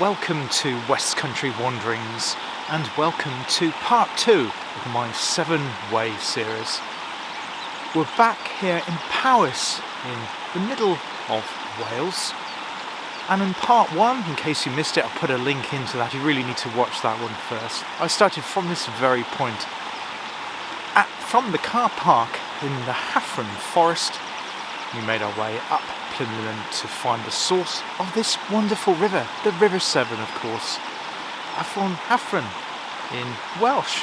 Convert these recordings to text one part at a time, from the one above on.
welcome to West Country Wanderings and welcome to part 2 of my Severn Way series. We're back here in Powys in the middle of Wales, and in part 1, in case you missed it, I'll put a link into that. You really need to watch that one first. I started from this very point from the car park in the Hafren Forest. We made our way up Llanidloes to find the source of this wonderful river, the River Severn, of course, Hafren in Welsh.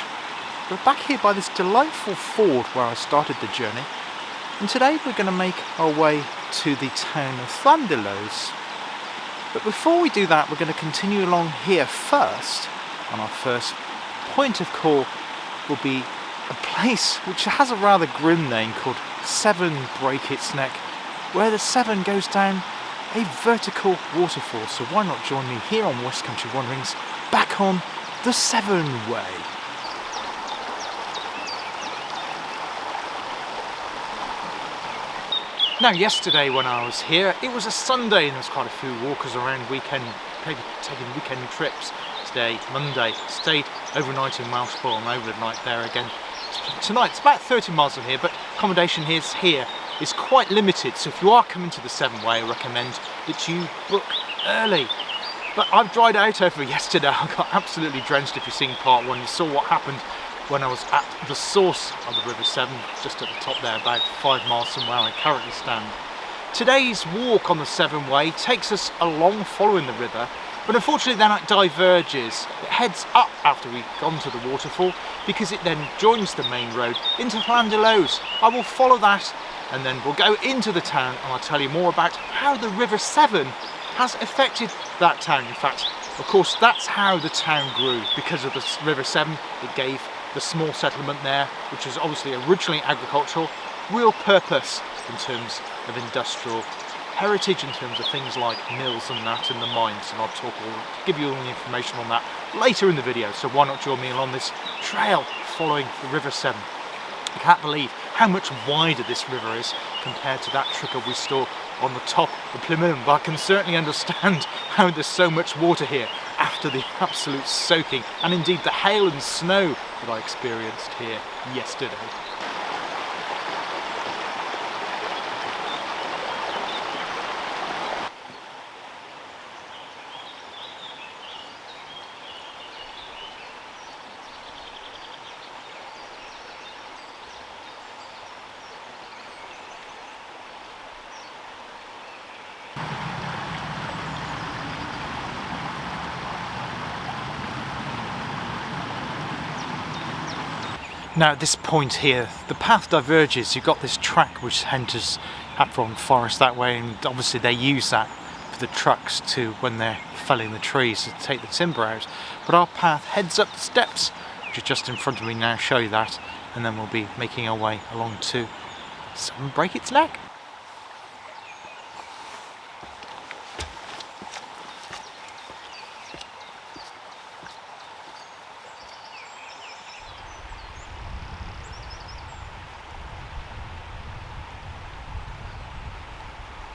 We're back here by this delightful ford where I started the journey, and today we're going to make our way to the town of Llanidloes. But before we do that, we're going to continue along here first, and our first point of call will be a place which has a rather grim name called Severn Break, where the Severn goes down a vertical waterfall. So why not join me here on West Country Wanderings, back on the Severn Way. Now, yesterday when I was here, it was a Sunday and there was quite a few walkers around maybe taking weekend trips. Today, Monday, stayed overnight in Welshpool and overnight there again. Tonight, it's about 30 miles from here, but accommodation here is quite limited, so if you are coming to the Severn Way, I recommend that you book early. But I've dried out over yesterday. I got absolutely drenched. If you've seen part 1, you saw what happened when I was at the source of the River Severn, just at the top there, about 5 miles from where I currently stand. Today's walk on the Severn Way takes us along following the river, but unfortunately then it diverges. It heads up after we've gone to the waterfall, because it then joins the main road into Llanidloes. I will follow that, and then we'll go into the town and I'll tell you more about how the River Severn has affected that town. In fact, of course, that's how the town grew, because of the River Severn. It gave the small settlement there, which was obviously originally agricultural, real purpose in terms of industrial heritage, in terms of things like mills and that, and the mines, and I'll give you all the information on that later in the video. So why not join me along this trail following the River Severn. I can't believe how much wider this river is compared to that trickle we saw on the top of Plymouth, but I can certainly understand how there's so much water here after the absolute soaking and indeed the hail and snow that I experienced here yesterday. Now at this point here, the path diverges. You've got this track which enters Hafren Forest that way, and obviously they use that for the trucks to, when they're felling the trees, to take the timber out. But our path heads up the steps, which is just in front of me now, show you that, and then we'll be making our way along to Severn Break.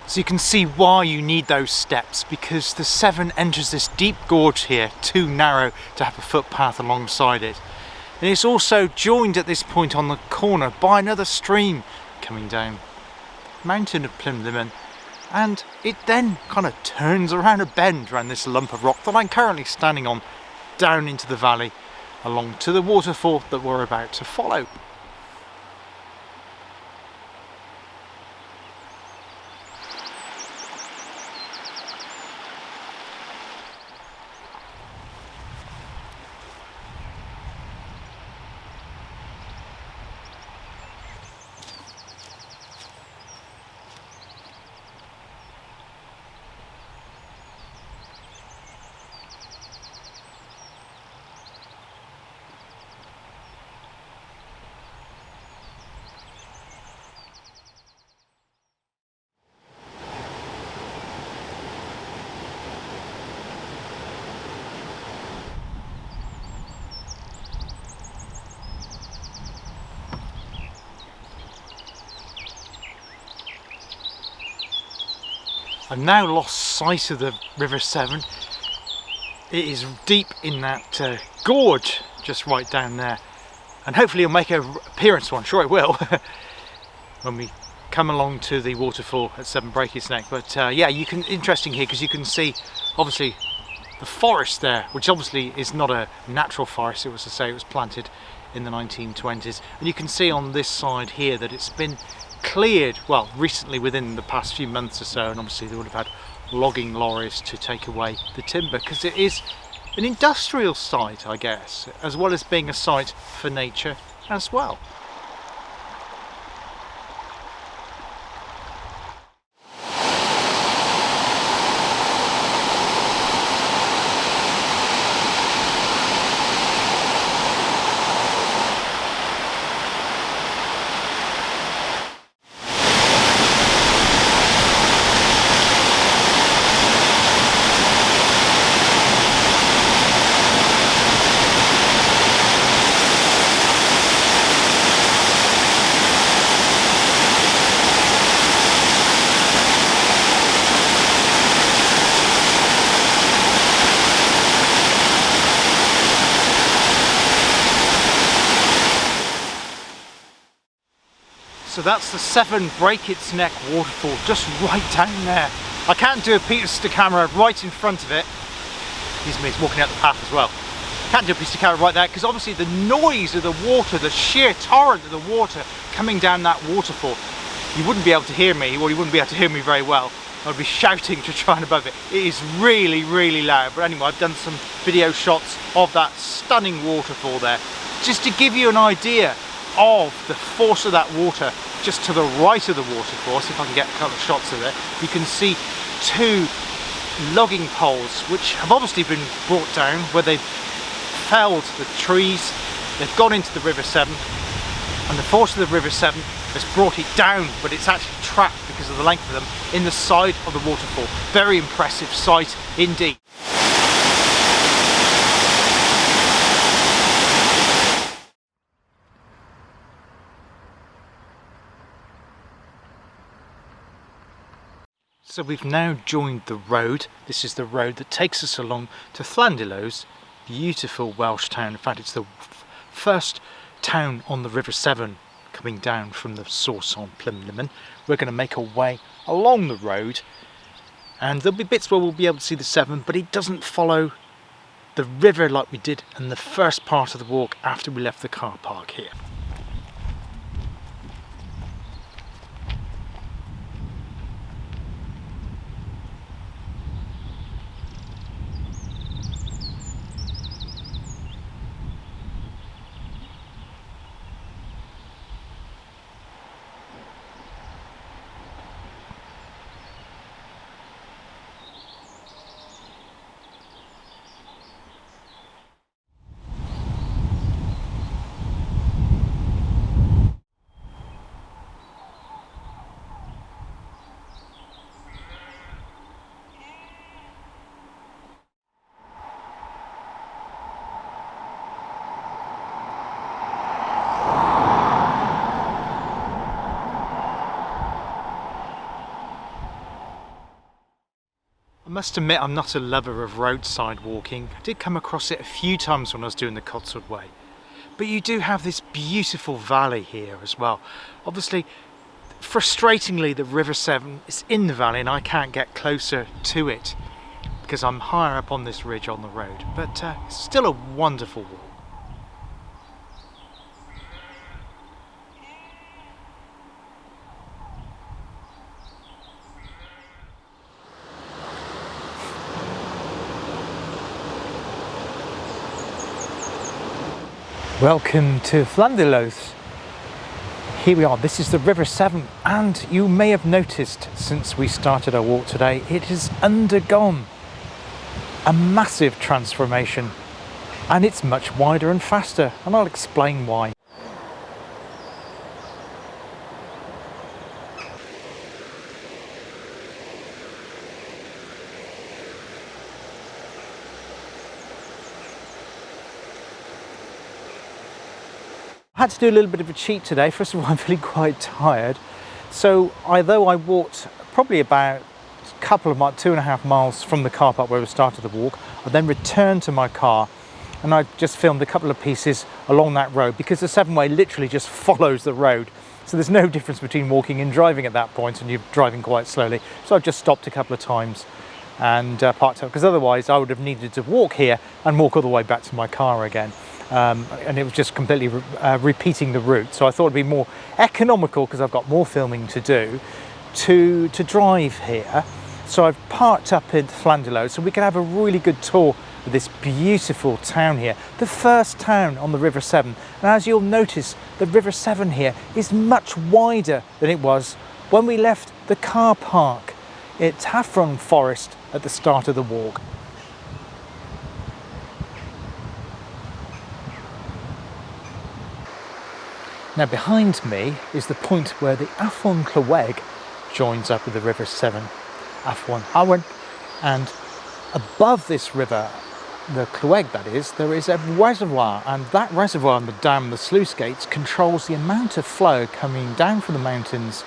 So you can see why you need those steps, because the Severn enters this deep gorge here, too narrow to have a footpath alongside it. And it's also joined at this point on the corner by another stream coming down the mountain of Plymouth, and it then kind of turns around a bend around this lump of rock that I'm currently standing on, down into the valley along to the waterfall that we're about to follow. I've now lost sight of the River Severn. It is deep in that gorge just right down there, and hopefully it'll make an appearance, I'm sure it will, when we come along to the waterfall at Severn Break Neck. But yeah, interesting here because you can see obviously the forest there, which obviously is not a natural forest. It was to say it was planted in the 1920s, and you can see on this side here that it's been cleared, well, recently within the past few months or so, and obviously they would have had logging lorries to take away the timber because it is an industrial site, I guess, as well as being a site for nature as well. So that's the Severn Break Neck waterfall, just right down there. I can't do a piece to camera right in front of it. Excuse me, it's walking out the path as well. Can't do a piece to camera right there because obviously the noise of the water, the sheer torrent of the water coming down that waterfall, you wouldn't be able to hear me, or you wouldn't be able to hear me very well. I'd be shouting to try and above it. It is really, really loud. But anyway, I've done some video shots of that stunning waterfall there, just to give you an idea of the force of that water. Just to the right of the waterfall, see if I can get a couple of shots of it, you can see two logging poles which have obviously been brought down where they've felled the trees. They've gone into the River Severn, and the force of the River Severn has brought it down, but it's actually trapped because of the length of them in the side of the waterfall. Very impressive sight indeed. So we've now joined the road. This is the road that takes us along to Llanidloes, beautiful Welsh town. In fact, it's the first town on the River Severn coming down from the source on Plymlimon. We're going to make our way along the road, and there'll be bits where we'll be able to see the Severn, but it doesn't follow the river like we did in the first part of the walk after we left the car park here. I must admit I'm not a lover of roadside walking. I did come across it a few times when I was doing the Cotswold Way. But you do have this beautiful valley here as well. Obviously, frustratingly, the River Severn is in the valley and I can't get closer to it because I'm higher up on this ridge on the road. But it's still a wonderful walk. Welcome to Llanidloes. Here we are, this is the River Severn, and you may have noticed since we started our walk today, it has undergone a massive transformation, and it's much wider and faster, and I'll explain why. I had to do a little bit of a cheat today. First of all, I'm feeling quite tired. So although I walked probably about couple of 2.5 miles from the car park where we started the walk. I then returned to my car and I just filmed a couple of pieces along that road because the Severn Way literally just follows the road. So there's no difference between walking and driving at that point, and you're driving quite slowly. So I've just stopped a couple of times and parked up, because otherwise I would have needed to walk here and walk all the way back to my car again. And it was just completely repeating the route. So I thought it'd be more economical, because I've got more filming to do, to drive here. So I've parked up in Llanidloes so we can have a really good tour of this beautiful town here, the first town on the River Severn. And as you'll notice, the River Severn here is much wider than it was when we left the car park at Hafren Forest at the start of the walk. Now behind me is the point where the Hafren joins up with the River Severn, Hafren, and above this river, the Clweg that is, there is a reservoir, and that reservoir and the dam, the sluice gates, controls the amount of flow coming down from the mountains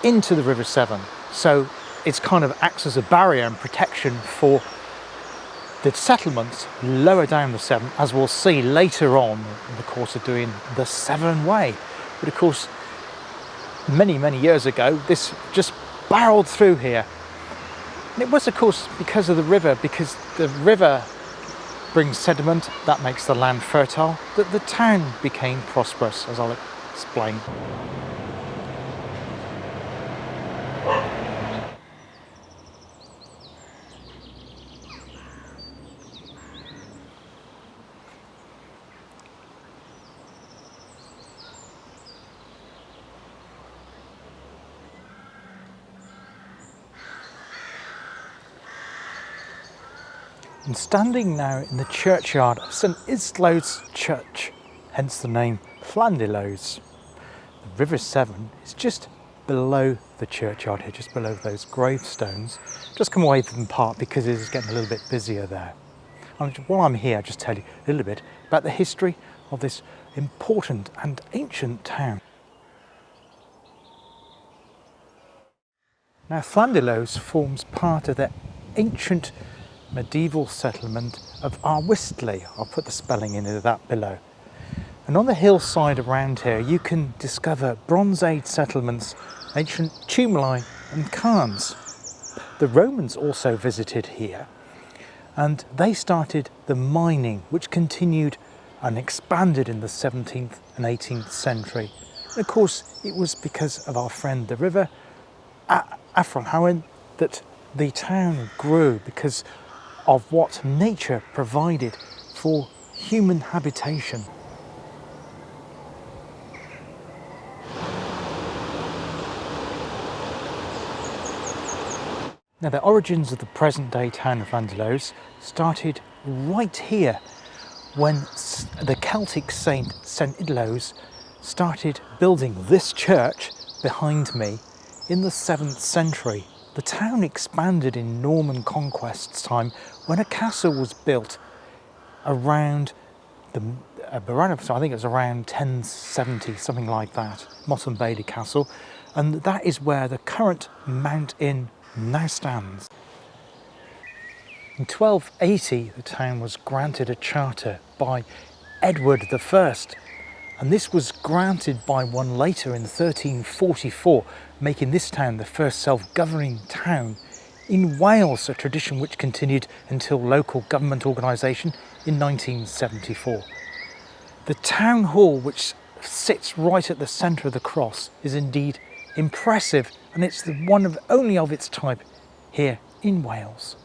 into the River Severn. So it's kind of acts as a barrier and protection for the settlements lower down the Severn, as we'll see later on in the course of doing the Severn Way. But of course, many years ago, this just barreled through here. And it was, of course, because of the river, because the river brings sediment that makes the land fertile, that the town became prosperous, as I'll explain. I'm standing now in the churchyard of St Llanidloes Church, hence the name Llanidloes. The River Severn is just below the churchyard here, just below those gravestones. Just come away from the park because it is getting a little bit busier there. And while I'm here, I'll just tell you a little bit about the history of this important and ancient town. Now Llanidloes forms part of the ancient medieval settlement of Arwistli. I'll put the spelling into that below. And on the hillside around here you can discover Bronze Age settlements, ancient tumuli and cairns. The Romans also visited here, and they started the mining, which continued and expanded in the 17th and 18th century. And of course it was because of our friend the river Hafren that the town grew, because of what nature provided for human habitation. Now the origins of the present day town of Llanidloes started right here when the Celtic saint St Llanidloes started building this church behind me in the 7th century. The town expanded in Norman conquest's time when a castle was built around I think it was around 1070, something like that, Motte Bailey Castle, and that is where the current Mount Inn now stands. In 1280, the town was granted a charter by Edward I, and this was granted by one later in 1344, making this town the first self-governing town in Wales, a tradition which continued until local government organisation in 1974. The town hall, which sits right at the centre of the cross, is indeed impressive, and it's the one of only of its type here in Wales.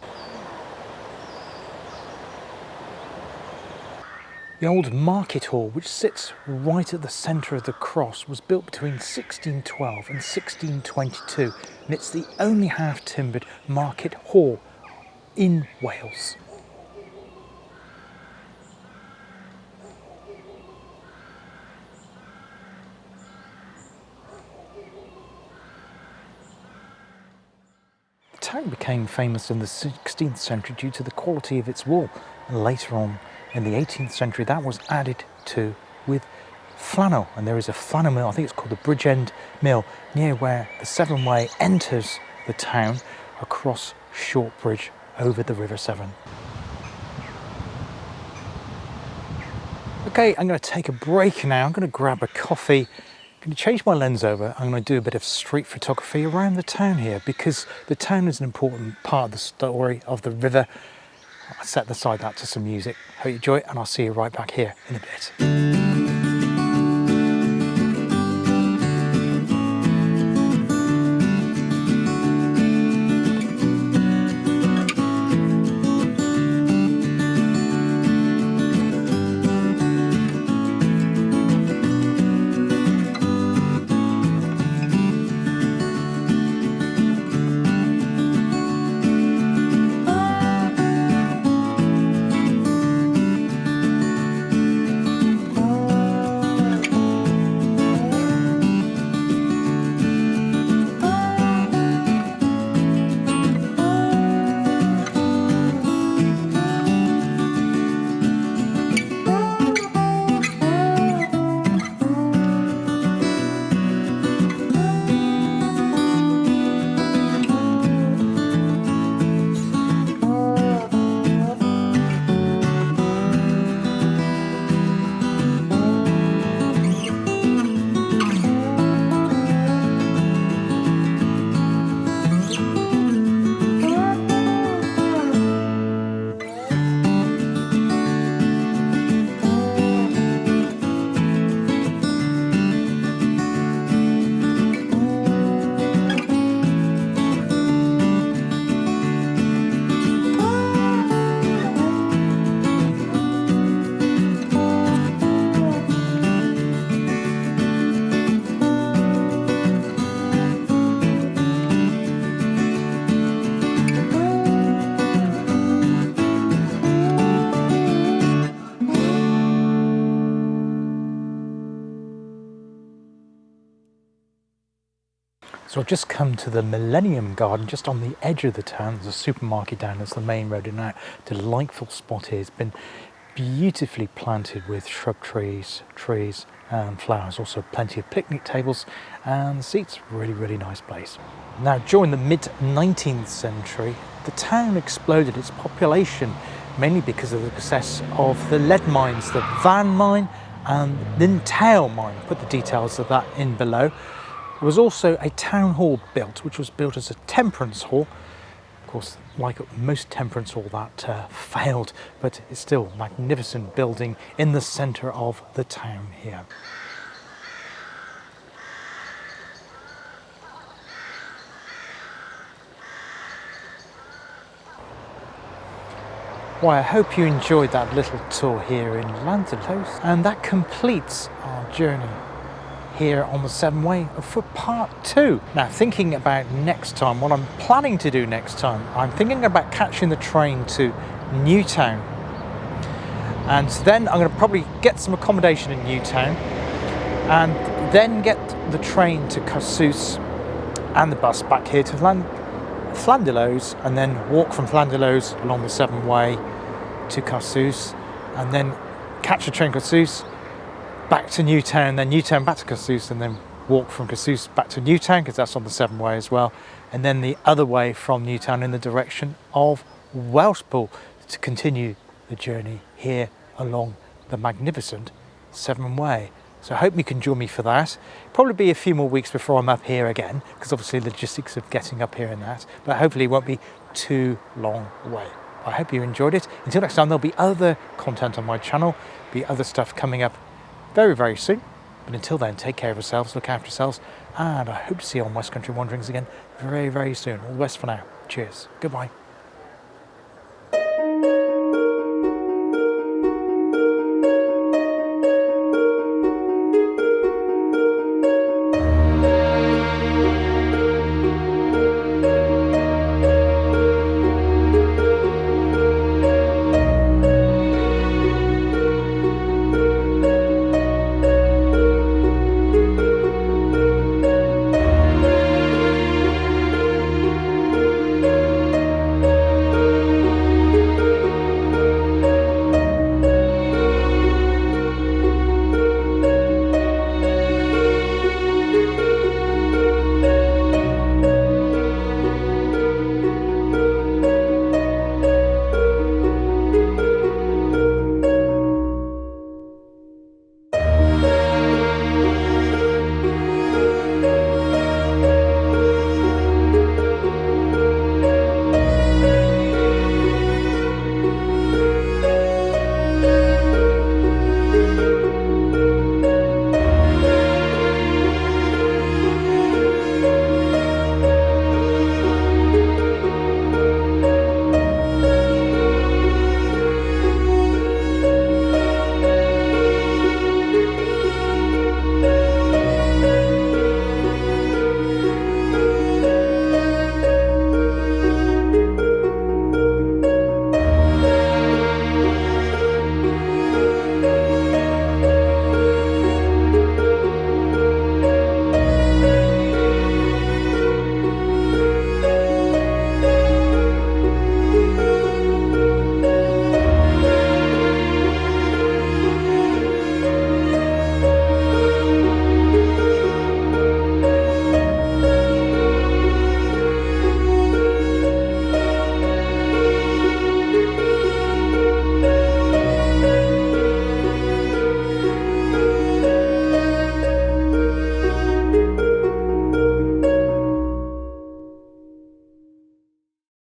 The old market hall, which sits right at the centre of the cross, was built between 1612 and 1622, and it's the only half-timbered market hall in Wales. The town became famous in the 16th century due to the quality of its wall, and later on in the 18th century that was added to with flannel, and there is a flannel mill, I think it's called the Bridgend Mill, near where the Severn Way enters the town, across Short Bridge over the River Severn. Okay, I'm going to take a break now. I'm going to grab a coffee. I'm going to change my lens over. I'm going to do a bit of street photography around the town here because the town is an important part of the story of the river. I'll set aside that to some music. Hope you enjoy it, and I'll see you right back here in a bit. So I've just come to the Millennium Garden, just on the edge of the town. There's a supermarket down, there's the main road, and that delightful spot here. It's been beautifully planted with shrub trees and flowers. Also plenty of picnic tables and seats. Really, really nice place. Now, during the mid-19th century, the town exploded its population, mainly because of the success of the lead mines, the Van mine and Llanidloes mine. Put the details of that in below. There was also a town hall built, which was built as a temperance hall. Of course, like most temperance hall, that failed, but it's still a magnificent building in the centre of the town here. Well, I hope you enjoyed that little tour here in Llanidloes, and that completes our journey here on the Severn Way for part 2. Now, thinking about next time, what I'm planning to do next time, I'm thinking about catching the train to Newtown, and then I'm going to probably get some accommodation in Newtown and then get the train to Carsws and the bus back here to Llanidloes, and then walk from Llanidloes along the Severn Way to Carsws, and then catch a train to Carsws, back to Newtown, then Newtown back to Carsws, and then walk from Carsws back to Newtown, because that's on the Severn Way as well, and then the other way from Newtown in the direction of Welshpool to continue the journey here along the magnificent Severn Way. So I hope you can join me for that. Probably be a few more weeks before I'm up here again, because obviously logistics of getting up here and that, but hopefully it won't be too long away. I hope you enjoyed it. Until next time, there'll be other content on my channel, be other stuff coming up very, very soon. But until then, take care of yourselves, look after yourselves, and I hope to see you on West Country Wanderings again very, very soon. All the best for now. Cheers. Goodbye.